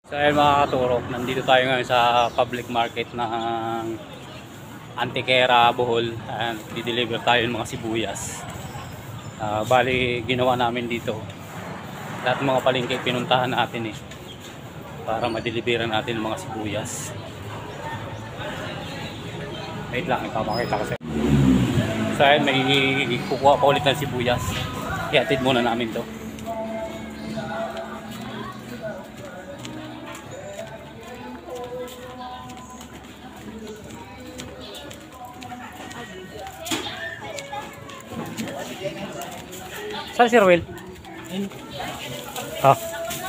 So ayun mga katurok, nandito tayo ngayon sa public market ng Antequera, Bohol. And dideliver tayo ng mga sibuyas. Bali ginawa namin dito, lahat ng mga palengke pinuntahan natin para madeliveran natin ng mga sibuyas. Wait lang, ipapakita ko sa inyo. So ayun, may kukuha pa ulit ng sibuyas. Ihatid muna namin to. Saan si Ruel?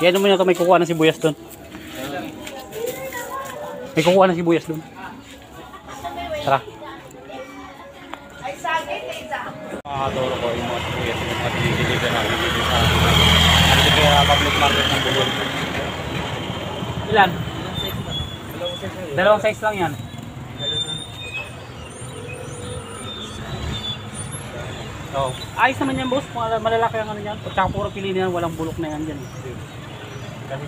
Yan naman ito, may kukuha ng sibuyas doon. May kukuha ng sibuyas doon. Tara. Makakaturo ko yung mga sibuyas yung mga dinideliver namin dito sa Antequera public market ng Bohol. Ilan? Dalawang size lang yan. Oh, ayos naman yan boss, malalaki ang ano yan. Tsaka puro pili na yan, walang bulok na yan dyan. Kasi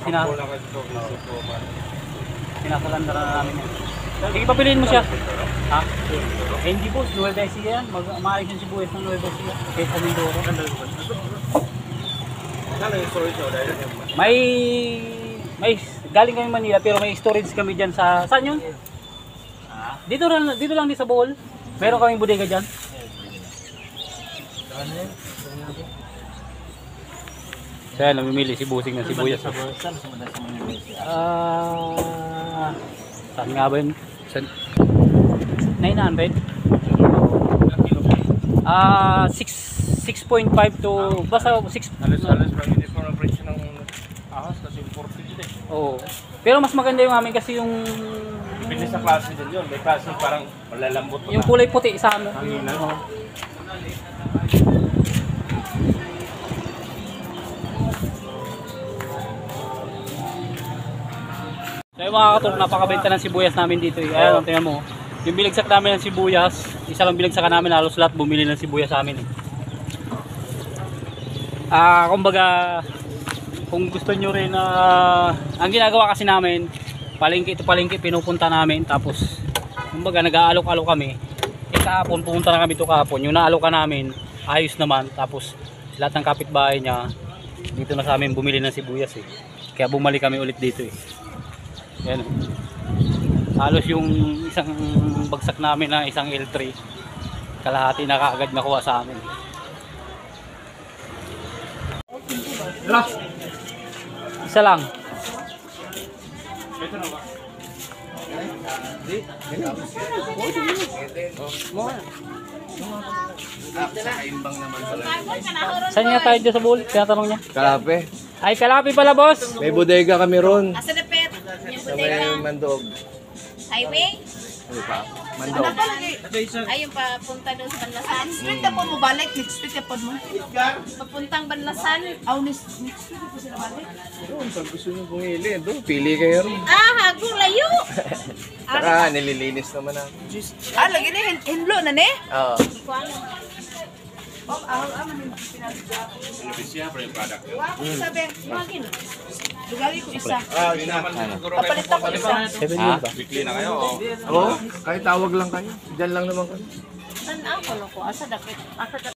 sinasalandara na namin yan. Sige, papiliin mo siya. Ha? Eh, hindi boss, Nueva Ecija yan. Maayos yung sibuyas ng Nueva Ecija. Kahit sa Mindoro. May galing kami Manila pero may storage kami dyan sa, saan yun? Dito lang din sa Bohol. Meron kaming bodega dyan. So yan, namimili si Busing ng sibuyas. Saan nga ba yun? 900? 6.5 to basta 6. Halos lang hindi pa ang presyo ng ahas kasi imported din Oo. Pero mas maganda yung amin kasi yung depende sa klase din yun. May klase parang malalambot yung kulay puti sa ano. hanginan. So yung mga katurok, napakabenta ng sibuyas namin dito. Ayan, tingnan mo. Yung bilagsak namin ng sibuyas, isa lang bilagsakan namin, halos lahat bumili ng sibuyas sa amin. Kumbaga, kung gusto nyo rin, ang ginagawa kasi namin, palengke pinupunta namin, tapos kumbaga nag-aalok-alok kami. Kahapon, pupunta na kami ito kahapon. Yung naalokan namin, ayos naman, tapos lahat ng kapitbahay niya, dito na sa amin bumili ng sibuyas Kaya bumalik kami ulit dito Yan. Halos yung isang bagsak namin na isang L3, kalahati na kaagad nakuha sa amin. Isa lang. Ito na ba? Saan nga tayo dyan sa Bohol? Tinatanong niya. Kalape. Ay, Kalapi pala boss. May bodega kami ron. Asa na pet? Yung Sa may bodega. Mandog. Highway? Ano pa? Mandog. Ay, yung papunta doon sa Banlasan. Street na po mo balik. Next street na po mo. Papuntang Banlasan. Next street po sila balik. Doon, pag gusto nyo pumili, doon, pili kayo ron. Hago layo. Saka, nililinis naman na. Lagi na hinlo na ne? Oo. Sabi, magin. Lugali ko isa. Hindi naman siguro kayo Papalitan ko isa. 7 yun ba? weekly na kayo. Oo, kahit tawag lang kayo. Diyan lang naman kayo. Saan ako ko? Asa dapat?